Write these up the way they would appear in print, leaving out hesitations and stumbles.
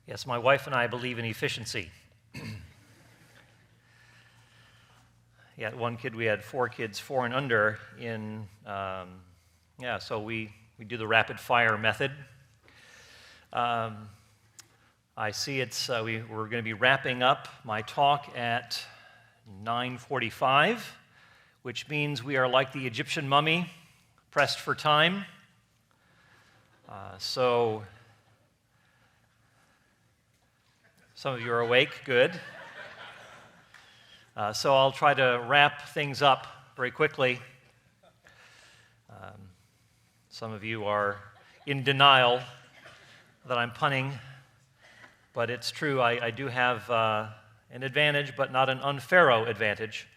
Yes, my wife and I believe in efficiency. Yeah, one kid, we had 4 kids, 4 and under, so we do the rapid fire method. I see we're going to be wrapping up my talk at 9:45, which means we are like the Egyptian mummy, pressed for time. So some of you are awake, good. So I'll try to wrap things up very quickly. Some of you are in denial that I'm punning, but it's true. I do have an advantage, but not an unpharaoh advantage.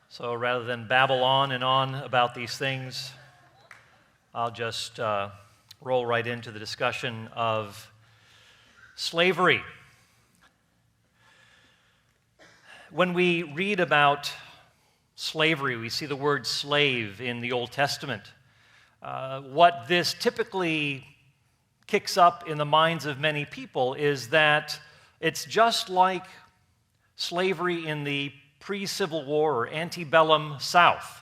So rather than babble on and on about these things, I'll just roll right into the discussion of slavery. When we read about slavery, we see the word slave in the Old Testament. What this typically kicks up in the minds of many people is that it's just like slavery in the pre-Civil War or antebellum South.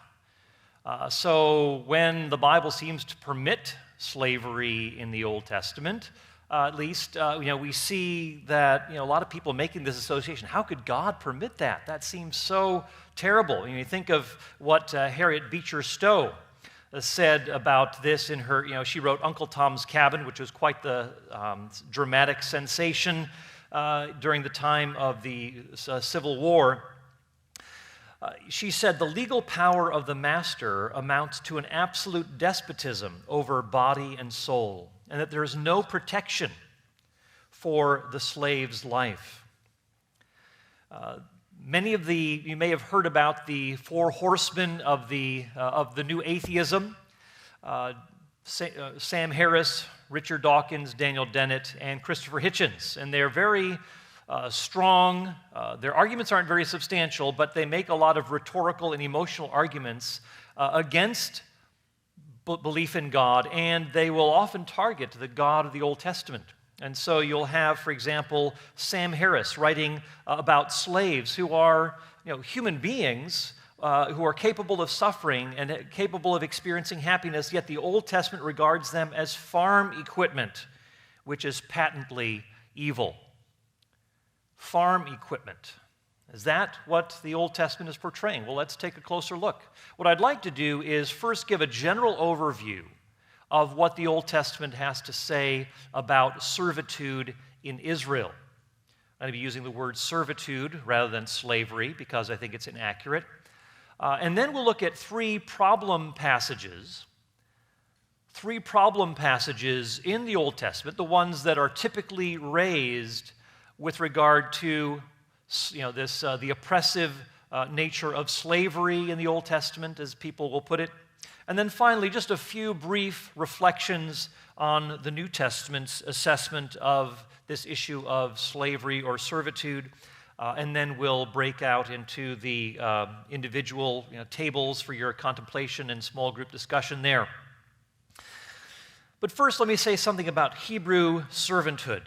So when the Bible seems to permit slavery in the Old Testament, at least, we see that a lot of people making this association. How could God permit that? That seems so terrible. You think of what Harriet Beecher Stowe said about this in her, she wrote Uncle Tom's Cabin, which was quite the dramatic sensation during the time of the Civil War. She said, "The legal power of the master amounts to an absolute despotism over body and soul, and that there is no protection for the slave's life." You may have heard about the 4 horsemen of the new atheism: Sam Harris, Richard Dawkins, Daniel Dennett, and Christopher Hitchens, and they're very strong. Their arguments aren't very substantial, but they make a lot of rhetorical and emotional arguments against belief in God, and they will often target the God of the Old Testament. And so you'll have, for example, Sam Harris writing about slaves who are human beings who are capable of suffering and capable of experiencing happiness, yet the Old Testament regards them as farm equipment, which is patently evil. Farm equipment. Is that what the Old Testament is portraying? Well, let's take a closer look. What I'd like to do is first give a general overview of what the Old Testament has to say about servitude in Israel. I'm going to be using the word servitude rather than slavery because I think it's inaccurate. And then we'll look at 3 problem passages. 3 problem passages in the Old Testament, the ones that are typically raised with regard to the oppressive nature of slavery in the Old Testament, as people will put it. And then finally, just a few brief reflections on the New Testament's assessment of this issue of slavery or servitude. And then we'll break out into the individual tables for your contemplation and small group discussion there. But first, let me say something about Hebrew servanthood.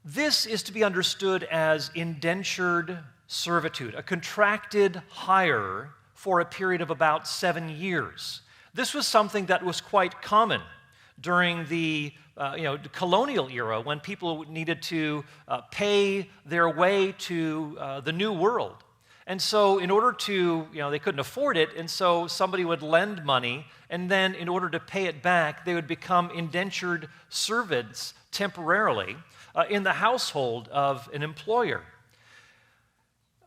This is to be understood as indentured servitude, a contracted hire for a period of about 7 years. This was something that was quite common during the colonial era, when people needed to pay their way to the New World. And so in order to, they couldn't afford it, and so somebody would lend money, and then in order to pay it back, they would become indentured servants temporarily in the household of an employer.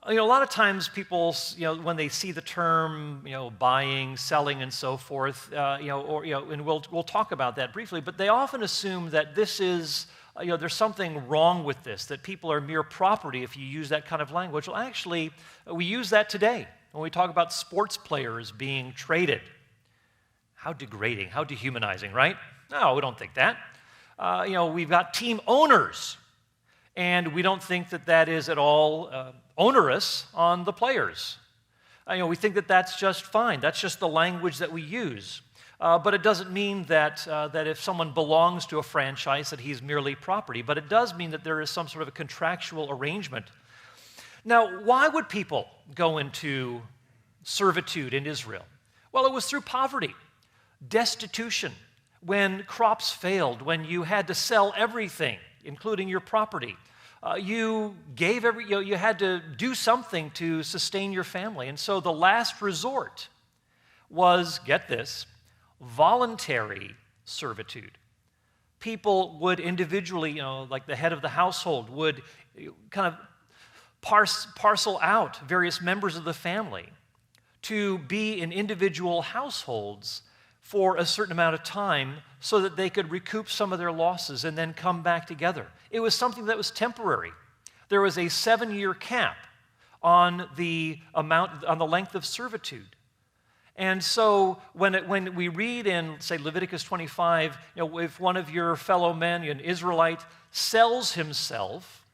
A lot of times people, when they see the term, buying, selling, and so forth, and we'll talk about that briefly, but they often assume that this is, there's something wrong with this, that people are mere property if you use that kind of language. Well, actually, we use that today when we talk about sports players being traded. How degrading, how dehumanizing, right? No, we don't think that. We've got team owners, and we don't think that that is at all onerous on the players. We think that that's just fine. That's just the language that we use. But it doesn't mean that if someone belongs to a franchise that he's merely property. But it does mean that there is some sort of a contractual arrangement. Now, why would people go into servitude in Israel? Well, it was through poverty, destitution, when crops failed, when you had to sell everything, including your property. You had to do something to sustain your family. And so the last resort was, get this, voluntary servitude. People would individually, like the head of the household, would kind of parcel out various members of the family to be in individual households for a certain amount of time so that they could recoup some of their losses and then come back together. It was something that was temporary. There was a 7-year cap on the length of servitude. And so when we read in, say, Leviticus 25, if one of your fellow men, an Israelite, sells himself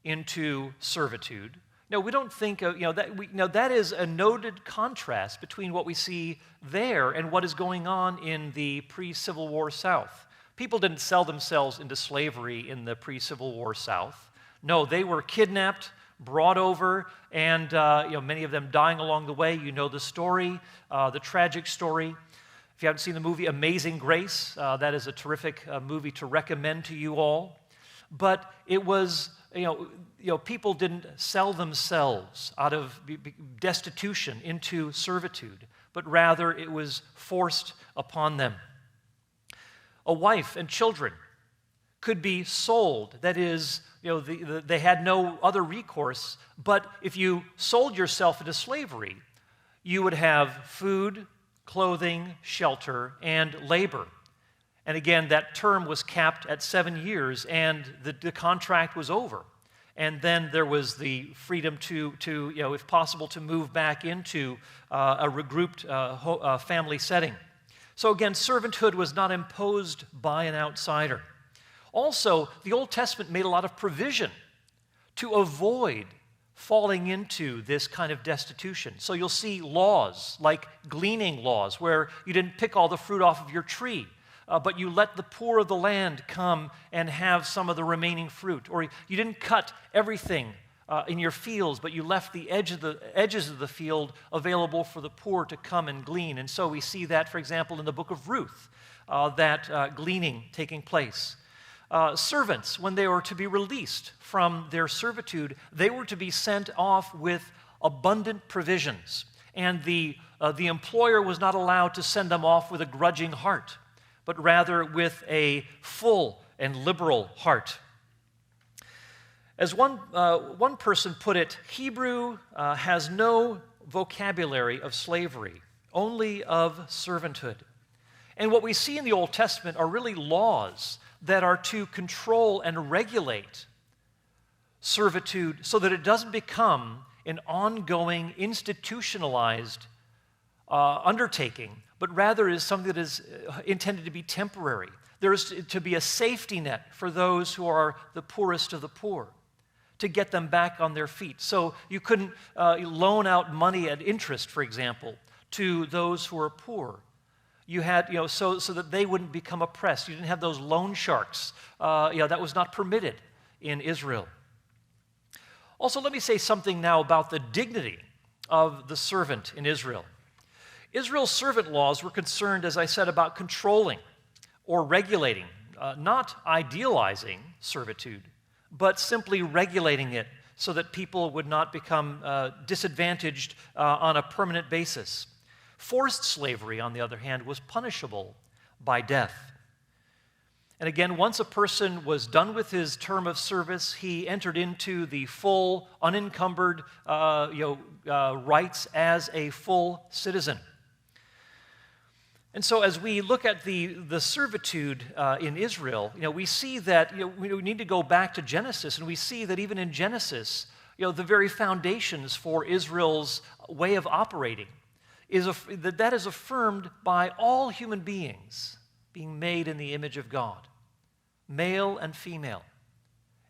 into servitude, we don't think of, that is a noted contrast between what we see there and what is going on in the pre-Civil War South. People didn't sell themselves into slavery in the pre-Civil War South. No, they were kidnapped, brought over, and many of them dying along the way. You know the story, the tragic story. If you haven't seen the movie Amazing Grace, that is a terrific movie to recommend to you all. But it was, people didn't sell themselves out of destitution into servitude, but rather it was forced upon them. A wife and children could be sold. That is, they had no other recourse. But if you sold yourself into slavery, you would have food, clothing, shelter, and labor. And again, that term was capped at 7 years, and the contract was over. And then there was the freedom to if possible, to move back into a regrouped family setting. So again, servanthood was not imposed by an outsider. Also, the Old Testament made a lot of provision to avoid falling into this kind of destitution. So you'll see laws like gleaning laws, where you didn't pick all the fruit off of your tree, but you let the poor of the land come and have some of the remaining fruit. Or you didn't cut everything in your fields, but you left the edges of the field available for the poor to come and glean. And so we see that, for example, in the book of Ruth, that gleaning taking place. Servants, when they were to be released from their servitude, they were to be sent off with abundant provisions. And the employer was not allowed to send them off with a grudging heart, but rather with a full and liberal heart. As one person put it, Hebrew has no vocabulary of slavery, only of servanthood. And what we see in the Old Testament are really laws that are to control and regulate servitude so that it doesn't become an ongoing, institutionalized undertaking, but rather is something that is intended to be temporary. There is to be a safety net for those who are the poorest of the poor, to get them back on their feet. So you couldn't loan out money at interest, for example, to those who are poor. You had, so that they wouldn't become oppressed. You didn't have those loan sharks. That was not permitted in Israel. Also, let me say something now about the dignity of the servant in Israel. Israel's servant laws were concerned, as I said, about controlling or regulating, not idealizing servitude, but simply regulating it so that people would not become disadvantaged on a permanent basis. Forced slavery, on the other hand, was punishable by death. And again, once a person was done with his term of service, he entered into the full, unencumbered rights as a full citizen. And so as we look at the servitude in Israel, we see that we need to go back to Genesis, and we see that even in Genesis, the very foundations for Israel's way of operating that is affirmed by all human beings being made in the image of God, male and female.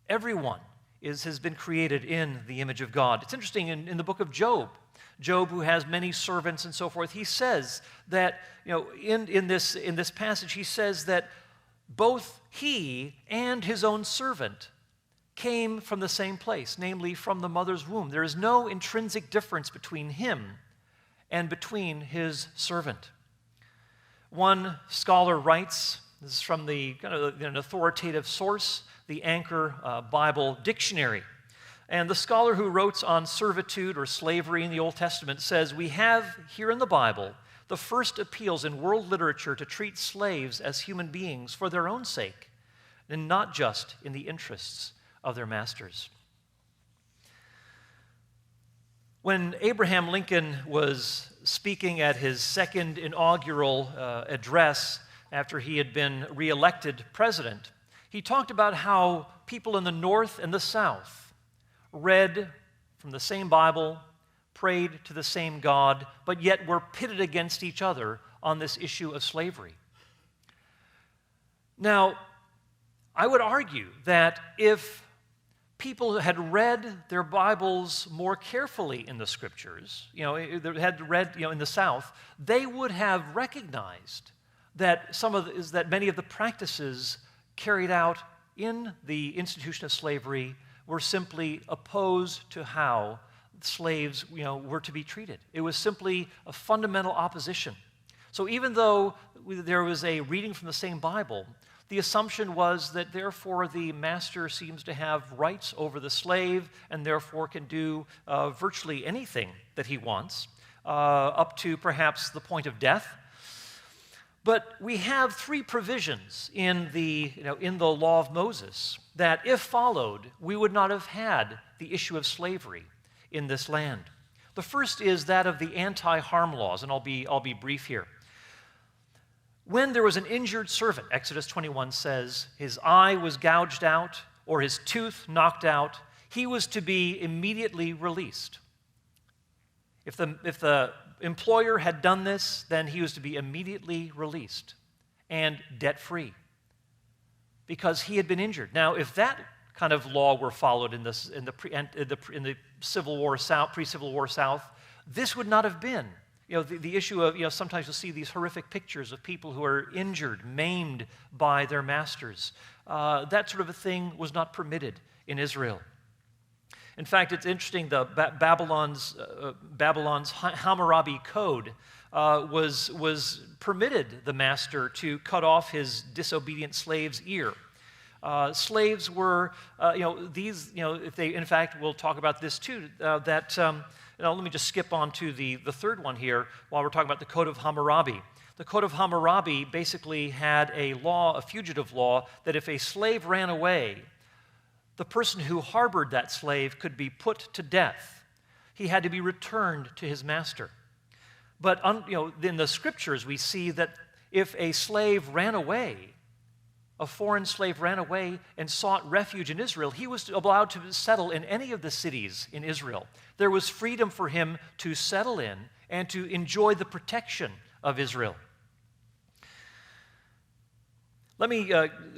Everyone has been created in the image of God. It's interesting in the book of Job, who has many servants and so forth, he says that, in this passage, he says that both he and his own servant came from the same place, namely from the mother's womb. There is no intrinsic difference between him and between his servant. One scholar writes, this is from an authoritative source, the Anchor Bible Dictionary. And the scholar who wrote on servitude or slavery in the Old Testament says, "We have here in the Bible the first appeals in world literature to treat slaves as human beings for their own sake, and not just in the interests of their masters." When Abraham Lincoln was speaking at his second inaugural address after he had been reelected president, he talked about how people in the North and the South read from the same Bible, prayed to the same God, but yet were pitted against each other on this issue of slavery. Now, I would argue that if people had read their Bibles more carefully in the Scriptures, had read, in the South, they would have recognized that that many of the practices carried out in the institution of slavery were simply opposed to how slaves, were to be treated. It was simply a fundamental opposition. So even though there was a reading from the same Bible, the assumption was that therefore the master seems to have rights over the slave and therefore can do virtually anything that he wants, up to perhaps the point of death. But we have three provisions in the law of Moses that, if followed, we would not have had the issue of slavery in this land. The first is that of the anti-harm laws, and I'll be brief here. When there was an injured servant, Exodus 21 says, his eye was gouged out or his tooth knocked out, he was to be immediately released. If the employer had done this, then he was to be immediately released and debt-free because he had been injured. Now, if that kind of law were followed in the Civil War South, pre-Civil War South, this would not have been. The issue of, sometimes you'll see these horrific pictures of people who are injured, maimed by their masters. That sort of a thing was not permitted in Israel. In fact, it's interesting, the Babylon's Hammurabi Code was permitted the master to cut off his disobedient slave's ear. Slaves were, if they, in fact, we'll talk about this too, let me just skip on to the third one here while we're talking about the Code of Hammurabi. The Code of Hammurabi basically had a fugitive law, that if a slave ran away, the person who harbored that slave could be put to death. He had to be returned to his master. But in the Scriptures, we see that if a slave ran away, a foreign slave ran away and sought refuge in Israel, he was allowed to settle in any of the cities in Israel. There was freedom for him to settle in and to enjoy the protection of Israel. Let me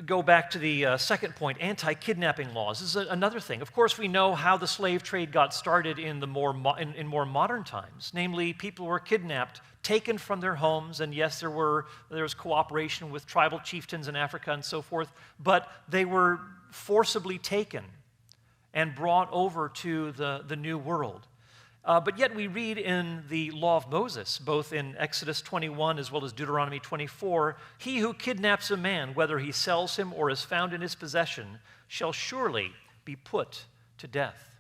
go back to the second point, anti-kidnapping laws. This is another thing. Of course, we know how the slave trade got started in more modern times. Namely, people were kidnapped, taken from their homes, and yes, there was cooperation with tribal chieftains in Africa and so forth, but they were forcibly taken and brought over to the New World. But yet we read in the law of Moses, both in Exodus 21 as well as Deuteronomy 24, he who kidnaps a man, whether he sells him or is found in his possession, shall surely be put to death.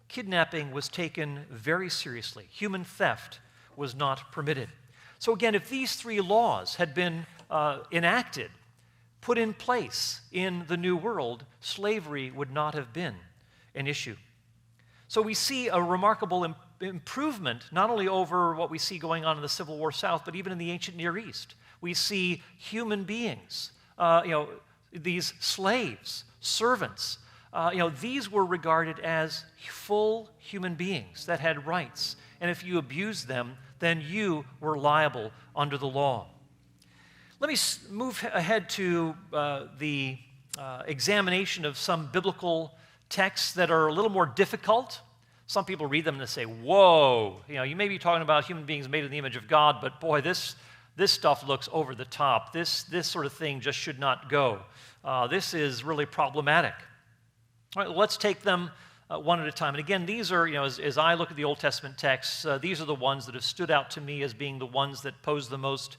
Kidnapping was taken very seriously. Human theft was not permitted. So again, if these three laws had been enacted, put in place in the New World, slavery would not have been an issue. So we see a remarkable improvement, not only over what we see going on in the Civil War South, but even in the ancient Near East. We see human beings, these slaves, servants, these were regarded as full human beings that had rights. And if you abused them, then you were liable under the law. Let me move ahead to the examination of some biblical texts that are a little more difficult. Some people read them and they say, whoa, you may be talking about human beings made in the image of God, but boy, this stuff looks over the top. This sort of thing just should not go. This is really problematic. All right, let's take them one at a time. And again, these are, as I look at the Old Testament texts, these are the ones that have stood out to me as being the ones that pose the most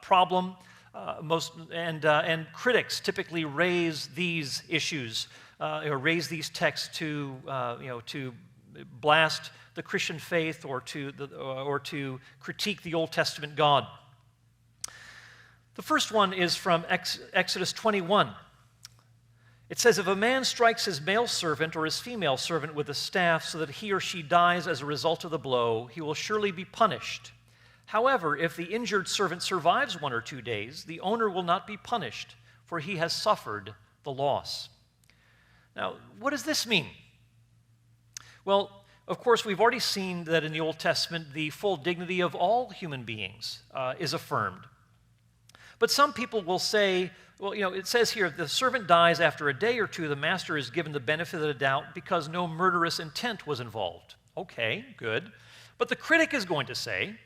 problem. And critics typically raise these issues or raise these texts to blast the Christian faith or to critique the Old Testament God. The first one is from Exodus 21. It says, if a man strikes his male servant or his female servant with a staff so that he or she dies as a result of the blow, he will surely be punished. However, if the injured servant survives 1 or 2 days, the owner will not be punished, for he has suffered the loss. Now, what does this mean? Well, of course, we've already seen that in the Old Testament, the full dignity of all human beings is affirmed. But some people will say, well, it says here, if the servant dies after a day or two, the master is given the benefit of the doubt because no murderous intent was involved. Okay, good. But the critic is going to say,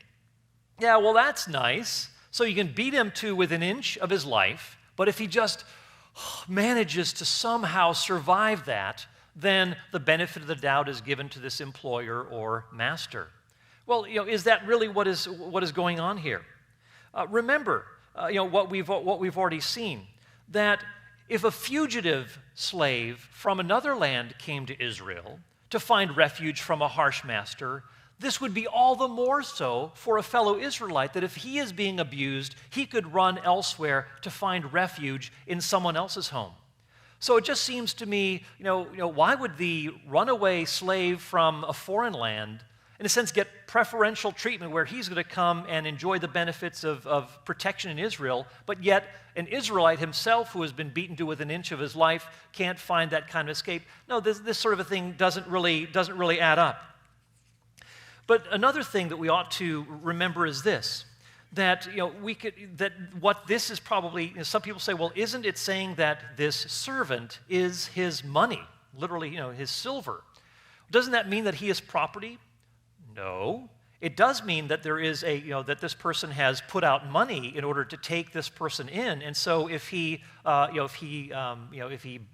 yeah, well, that's nice. So you can beat him to within an inch of his life, but if he just manages to somehow survive that, then the benefit of the doubt is given to this employer or master. Well, is that really what is going on here? Remember, what we've already seen, that if a fugitive slave from another land came to Israel to find refuge from a harsh master, this would be all the more so for a fellow Israelite, that if he is being abused, he could run elsewhere to find refuge in someone else's home. So it just seems to me, why would the runaway slave from a foreign land, in a sense, get preferential treatment where he's going to come and enjoy the benefits of protection in Israel, but yet an Israelite himself who has been beaten to within an inch of his life can't find that kind of escape? No, this sort of a thing doesn't really add up. But another thing that we ought to remember is this, that what this is probably, some people say, well, isn't it saying that this servant is his money, literally, his silver? Doesn't that mean that he is property? No. It does mean that there is that this person has put out money in order to take this person in, and so if he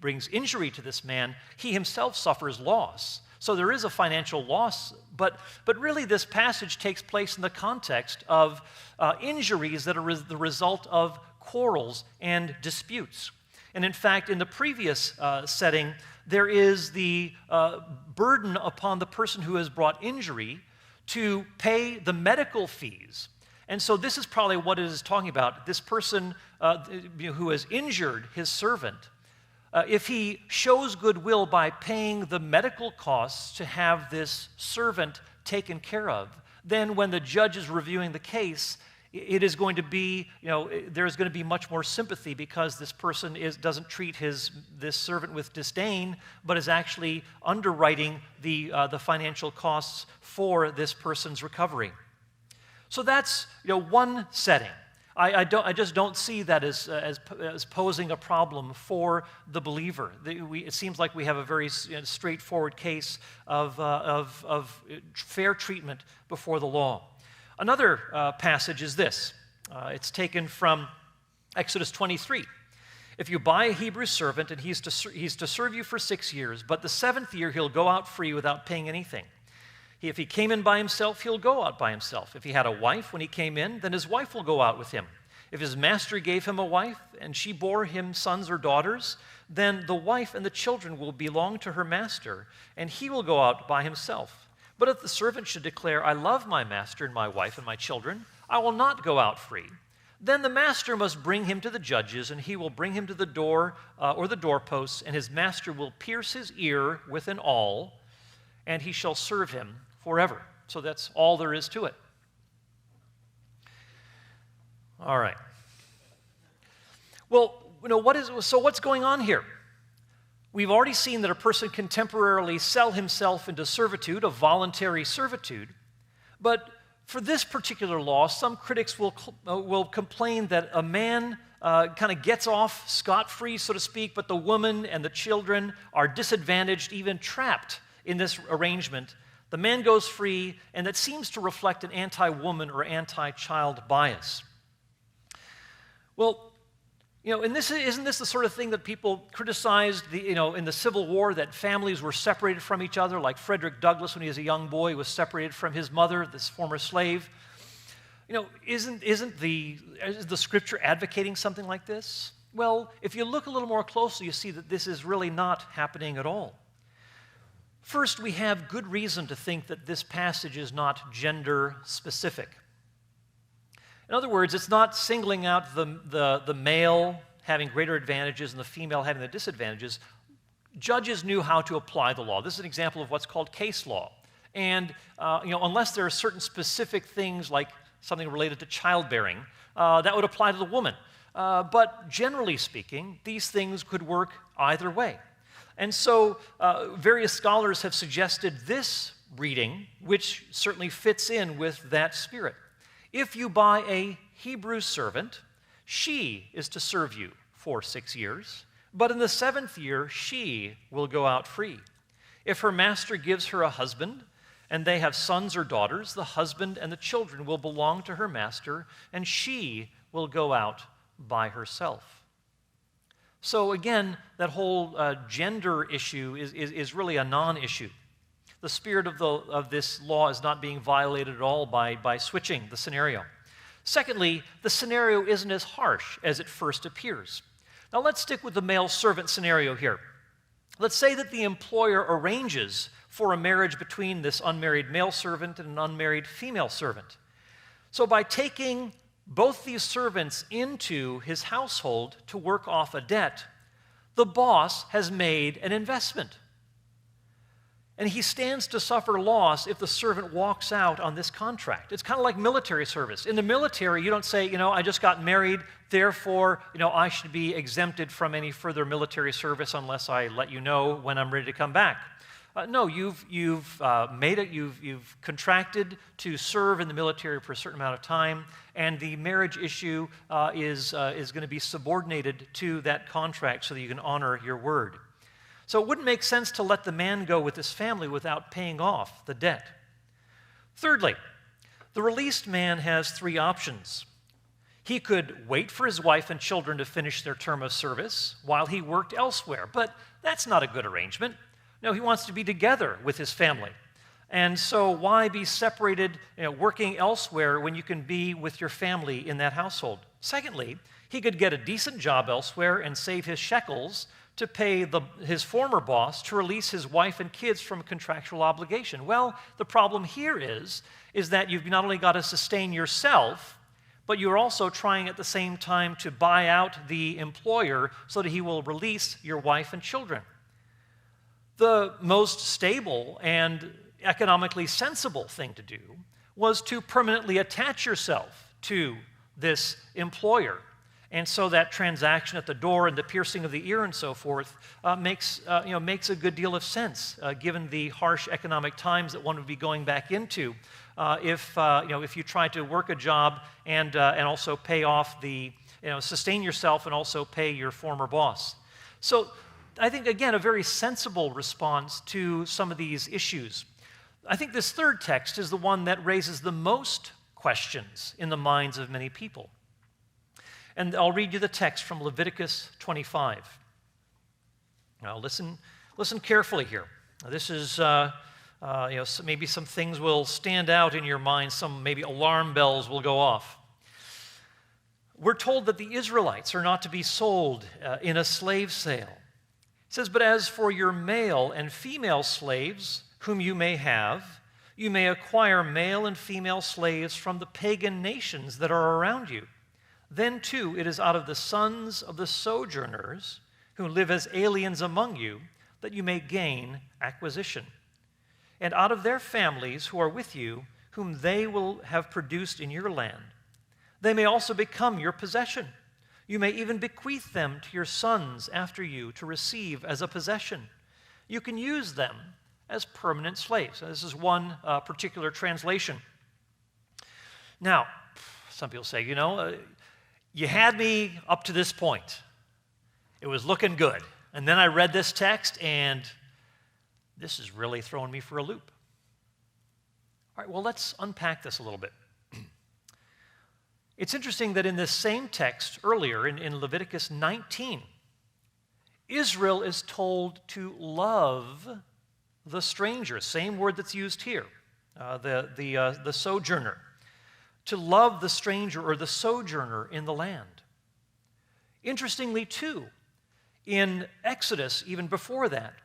brings injury to this man, he himself suffers loss. So there is a financial loss, but really this passage takes place in the context of injuries that are the result of quarrels and disputes. And in fact, in the previous setting, there is the burden upon the person who has brought injury to pay the medical fees. And so this is probably what it is talking about. This person who has injured his servant, if he shows goodwill by paying the medical costs to have this servant taken care of, then when the judge is reviewing the case, it is going to be, there's going to be much more sympathy because this person doesn't treat this servant with disdain, but is actually underwriting the financial costs for this person's recovery. So that's one setting. I just don't see that as posing a problem for the believer. It seems like we have a very straightforward case of fair treatment before the law. Another passage is this. It's taken from Exodus 23. If you buy a Hebrew servant and he's to serve you for 6 years, but the 7th year he'll go out free without paying anything. If he came in by himself, he'll go out by himself. If he had a wife when he came in, then his wife will go out with him. If his master gave him a wife and she bore him sons or daughters, then the wife and the children will belong to her master, and he will go out by himself. But if the servant should declare, I love my master and my wife and my children, I will not go out free. Then the master must bring him to the judges, and he will bring him to the door or the doorposts, and his master will pierce his ear with an awl, and he shall serve him forever. So that's all there is to it. All right. Well, what's going on here? We've already seen that a person can temporarily sell himself into servitude, a voluntary servitude. But for this particular law, some critics will complain that a man kind of gets off scot-free, so to speak, but the woman and the children are disadvantaged, even trapped in this arrangement. The man goes free, and that seems to reflect an anti-woman or anti-child bias. Well, and isn't this the sort of thing that people criticized in the Civil War, that families were separated from each other, like Frederick Douglass when he was a young boy was separated from his mother, this former slave? Is the Scripture advocating something like this? Well, if you look a little more closely, you see that this is really not happening at all. First, we have good reason to think that this passage is not gender specific. In other words, it's not singling out the male having greater advantages and the female having the disadvantages. Judges knew how to apply the law. This is an example of what's called case law. And unless there are certain specific things like something related to childbearing, that would apply to the woman. But generally speaking, these things could work either way. And so various scholars have suggested this reading, which certainly fits in with that spirit. If you buy a Hebrew servant, she is to serve you for 6 years, but in the 7th year, she will go out free. If her master gives her a husband, and they have sons or daughters, the husband and the children will belong to her master, and she will go out by herself. So again, that whole gender issue is really a non-issue. The spirit of this law is not being violated at all by switching the scenario. Secondly, the scenario isn't as harsh as it first appears. Now let's stick with the male servant scenario here. Let's say that the employer arranges for a marriage between this unmarried male servant and an unmarried female servant. So by taking both these servants into his household to work off a debt, the boss has made an investment. And he stands to suffer loss if the servant walks out on this contract. It's kind of like military service. In the military, you don't say, I just got married, therefore, I should be exempted from any further military service unless I let you know when I'm ready to come back. No, you've contracted to serve in the military for a certain amount of time, and the marriage issue is going to be subordinated to that contract so that you can honor your word. So it wouldn't make sense to let the man go with his family without paying off the debt. Thirdly, the released man has 3 options. He could wait for his wife and children to finish their term of service while he worked elsewhere, but that's not a good arrangement. No, he wants to be together with his family. And so why be separated, working elsewhere when you can be with your family in that household? Secondly, he could get a decent job elsewhere and save his shekels to pay his former boss to release his wife and kids from a contractual obligation. Well, the problem here is that you've not only got to sustain yourself, but you're also trying at the same time to buy out the employer so that he will release your wife and children. The most stable and economically sensible thing to do was to permanently attach yourself to this employer. And so that transaction at the door and the piercing of the ear and so forth makes a good deal of sense, given the harsh economic times that one would be going back into if you try to work a job and also pay off sustain yourself and also pay your former boss. So I think, again, a very sensible response to some of these issues. I think this third text is the one that raises the most questions in the minds of many people. And I'll read you the text from Leviticus 25. Now listen carefully here. This is, maybe some things will stand out in your mind. Some maybe alarm bells will go off. We're told that the Israelites are not to be sold in a slave sale. It says, "But as for your male and female slaves, whom you may have, you may acquire male and female slaves from the pagan nations that are around you. Then, too, it is out of the sons of the sojourners who live as aliens among you that you may gain acquisition. And out of their families who are with you, whom they will have produced in your land, they may also become your possession. You may even bequeath them to your sons after you to receive as a possession. You can use them as permanent slaves." Now, this is one particular translation. Now, some people say, You had me up to this point. It was looking good. And then I read this text, and this is really throwing me for a loop. All right, well, let's unpack this a little bit. It's interesting that in this same text earlier, in Leviticus 19, Israel is told to love the stranger, same word that's used here, the sojourner, to love the stranger or the sojourner in the land. Interestingly, too, in Exodus, even before that,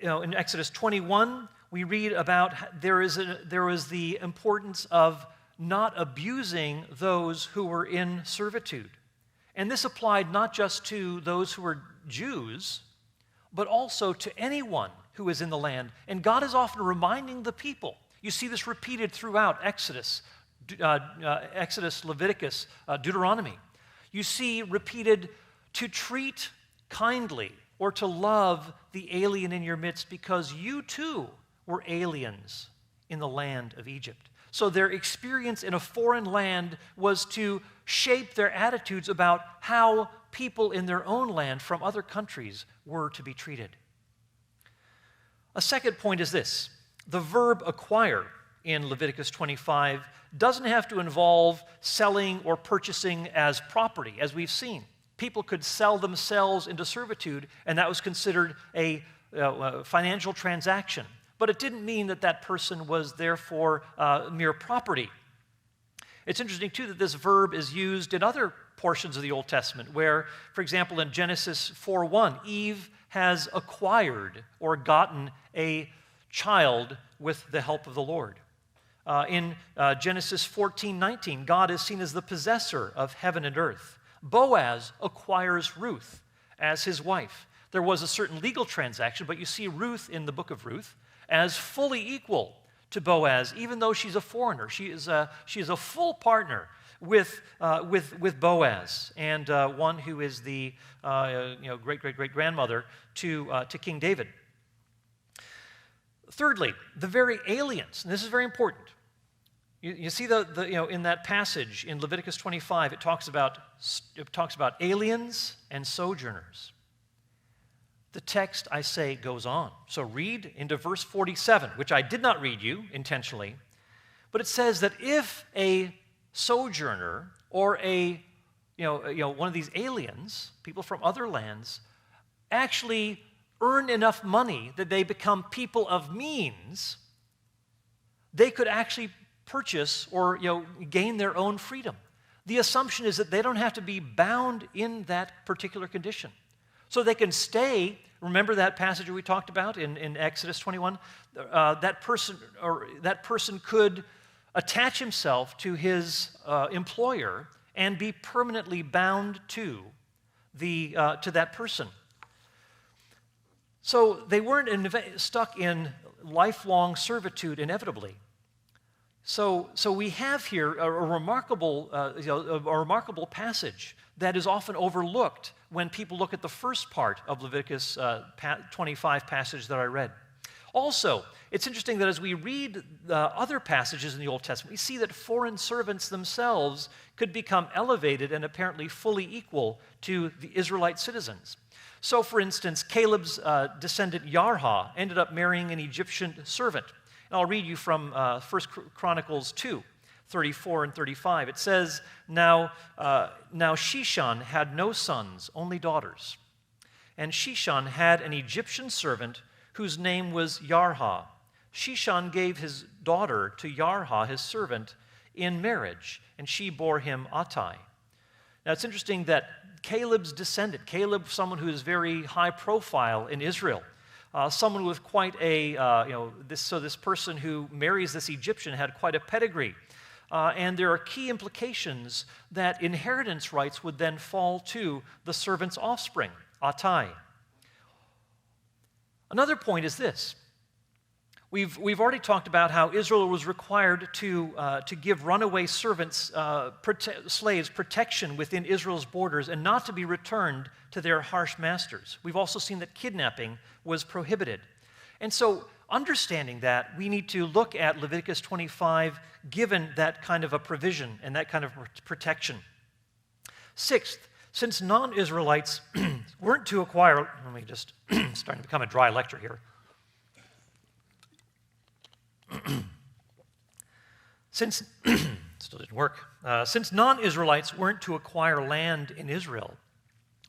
in Exodus 21, we read about there is the importance of not abusing those who were in servitude. And this applied not just to those who were Jews, but also to anyone who is in the land. And God is often reminding the people. You see this repeated throughout Exodus, Leviticus, Deuteronomy. You see repeated to treat kindly or to love the alien in your midst because you too were aliens in the land of Egypt. So their experience in a foreign land was to shape their attitudes about how people in their own land from other countries were to be treated. A second point is this. The verb acquire in Leviticus 25 doesn't have to involve selling or purchasing as property, as we've seen. People could sell themselves into servitude, and that was considered a financial transaction. But it didn't mean that that person was therefore mere property. It's interesting, too, that this verb is used in other portions of the Old Testament, where, for example, in Genesis 4:1, Eve has acquired or gotten a child with the help of the Lord. In Genesis 14:19, God is seen as the possessor of heaven and earth. Boaz acquires Ruth as his wife. There was a certain legal transaction, but you see Ruth in the book of Ruth as fully equal to Boaz, even though she's a foreigner. She is a full partner with Boaz, and one who is the great-great-great-grandmother to King David. Thirdly, the very aliens, and this is very important. You see in that passage in Leviticus 25, it talks about aliens and sojourners. The text, I say, goes on. So read into verse 47, which I did not read you intentionally, but it says that if a sojourner or one of these aliens, people from other lands, actually earn enough money that they become people of means, they could actually purchase or gain their own freedom. The assumption is that they don't have to be bound in that particular condition. So they can stay. Remember that passage we talked about in Exodus 21? That person could attach himself to his employer and be permanently bound to that person. So they weren't stuck in lifelong servitude inevitably. So we have here a remarkable passage that is often overlooked when people look at the first part of Leviticus 25 passage that I read. Also, it's interesting that as we read the other passages in the Old Testament, we see that foreign servants themselves could become elevated and apparently fully equal to the Israelite citizens. So, for instance, Caleb's descendant Yarha ended up marrying an Egyptian servant. And I'll read you from 1 Chronicles 2, 34 and 35. It says, Now Sheshan had no sons, only daughters. And Sheshan had an Egyptian servant whose name was Yarha. Sheshan gave his daughter to Yarha, his servant, in marriage, and she bore him Attai. Now it's interesting that Caleb's descendant, Caleb, someone who is very high profile in Israel, someone with quite this person who marries this Egyptian had quite a pedigree. And there are key implications that inheritance rights would then fall to the servant's offspring, Attai. Another point is this. We've already talked about how Israel was required to give runaway servants, slaves, protection within Israel's borders and not to be returned to their harsh masters. We've also seen that kidnapping was prohibited. And so, understanding that, we need to look at Leviticus 25 given that kind of a provision and that kind of protection. Sixth, since non-Israelites weren't to acquire, let me just, starting to become a dry lecture here. Since, still didn't work. Since non-Israelites weren't to acquire land in Israel,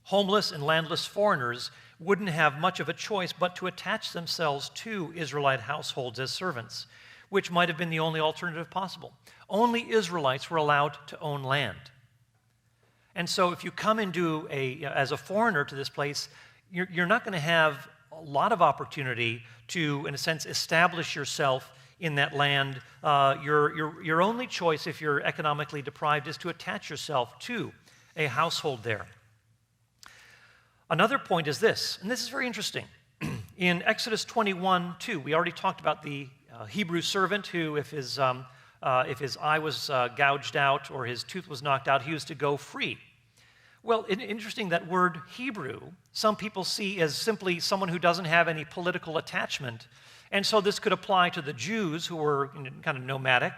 homeless and landless foreigners wouldn't have much of a choice but to attach themselves to Israelite households as servants, which might have been the only alternative possible. Only Israelites were allowed to own land. And so if you come into as a foreigner to this place, you're not going to have a lot of opportunity to, in a sense, establish yourself in that land. Your only choice, if you're economically deprived, is to attach yourself to a household there. Another point is this, and this is very interesting. In Exodus 21:2, we already talked about the Hebrew servant who, if his eye was gouged out or his tooth was knocked out, he was to go free. Well, interesting, that word Hebrew, some people see as simply someone who doesn't have any political attachment. And so this could apply to the Jews who were kind of nomadic,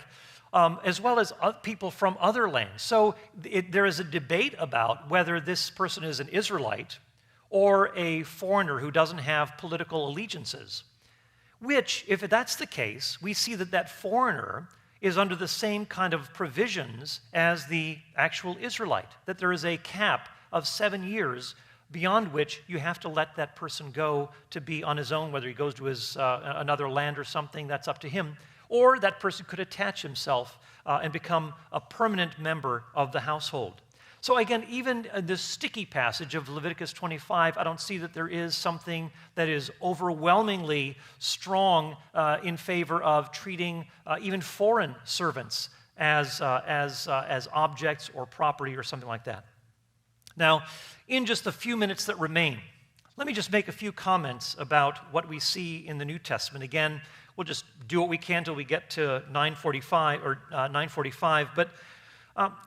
as well as people from other lands. So there is a debate about whether this person is an Israelite or a foreigner who doesn't have political allegiances, which, if that's the case, we see that that foreigner is under the same kind of provisions as the actual Israelite, that there is a cap of 7 years beyond which you have to let that person go to be on his own, whether he goes to his another land or something, that's up to him, or that person could attach himself and become a permanent member of the household. So again, even in this sticky passage of Leviticus 25, I don't see that there is something that is overwhelmingly strong in favor of treating even foreign servants as objects or property or something like that. Now, in just the few minutes that remain, let me just make a few comments about what we see in the New Testament. Again, we'll just do what we can till we get to 9:45. But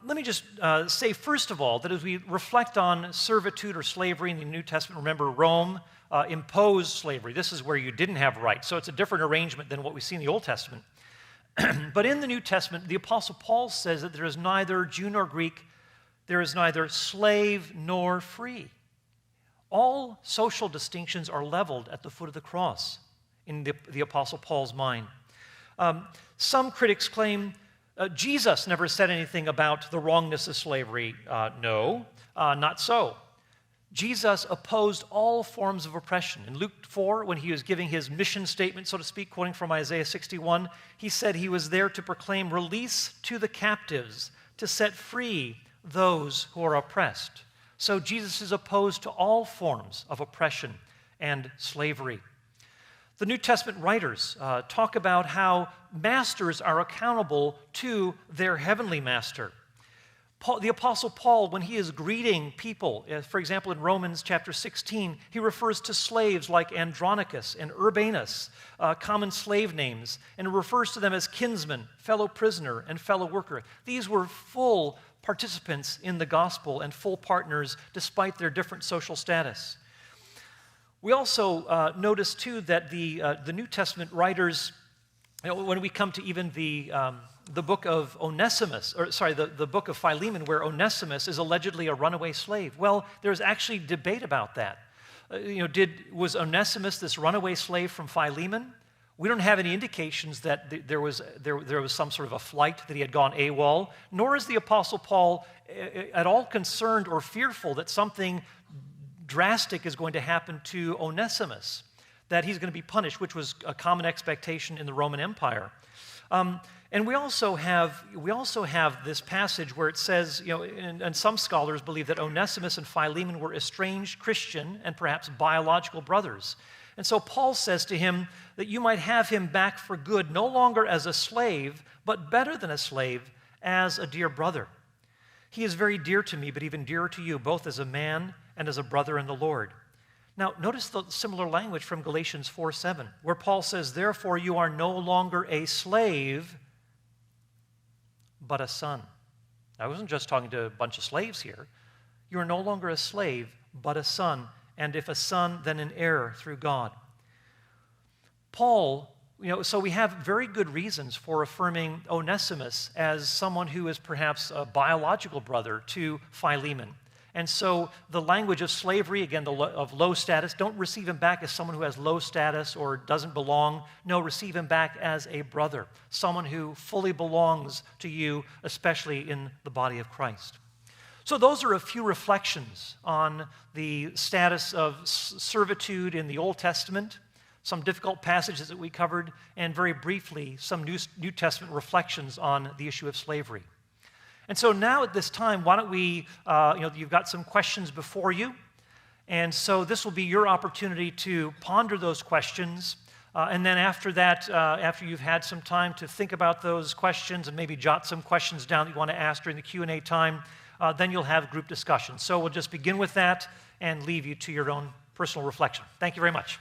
let me just say, first of all, that as we reflect on servitude or slavery in the New Testament, remember Rome imposed slavery. This is where you didn't have rights. So it's a different arrangement than what we see in the Old Testament. But in the New Testament, the Apostle Paul says that there is neither Jew nor Greek, there is neither slave nor free. All social distinctions are leveled at the foot of the cross in the Apostle Paul's mind. Some critics claim Jesus never said anything about the wrongness of slavery. No, not so. Jesus opposed all forms of oppression. In Luke 4, when he was giving his mission statement, so to speak, quoting from Isaiah 61, he said he was there to proclaim release to the captives, to set free those who are oppressed. So Jesus is opposed to all forms of oppression and slavery. The New Testament writers talk about how masters are accountable to their heavenly master. The Apostle Paul, when he is greeting people, for example, in Romans chapter 16, he refers to slaves like Andronicus and Urbanus, common slave names, and refers to them as kinsman, fellow prisoner, and fellow worker. These were full participants in the gospel and full partners despite their different social status. We also notice, too, that the New Testament writers, when we come to even the book of Onesimus, the book of Philemon, where Onesimus is allegedly a runaway slave. Well, there's actually debate about that. Was Onesimus this runaway slave from Philemon? We don't have any indications that there was some sort of a flight, that he had gone AWOL, nor is the Apostle Paul at all concerned or fearful that something drastic is going to happen to Onesimus, that he's going to be punished, which was a common expectation in the Roman Empire. And we also have this passage where it says, and some scholars believe that Onesimus and Philemon were estranged Christian and perhaps biological brothers. And so Paul says to him that you might have him back for good, no longer as a slave, but better than a slave, as a dear brother. He is very dear to me, but even dearer to you, both as a man and as a brother in the Lord. Now, notice the similar language from Galatians 4:7, where Paul says, therefore you are no longer a slave, but a son. I wasn't just talking to a bunch of slaves here. You are no longer a slave, but a son. And if a son, then an heir through God. Paul So we have very good reasons for affirming Onesimus as someone who is perhaps a biological brother to Philemon. And so the language of slavery, again, of low status, don't receive him back as someone who has low status or doesn't belong. No, receive him back as a brother, someone who fully belongs to you, especially in the body of Christ. So those are a few reflections on the status of servitude in the Old Testament, some difficult passages that we covered, and very briefly, some New Testament reflections on the issue of slavery. And so now at this time, why don't we, you've got some questions before you, and so this will be your opportunity to ponder those questions, and then after that, after you've had some time to think about those questions and maybe jot some questions down that you want to ask during the Q&A time, then you'll have group discussion. So we'll just begin with that and leave you to your own personal reflection. Thank you very much.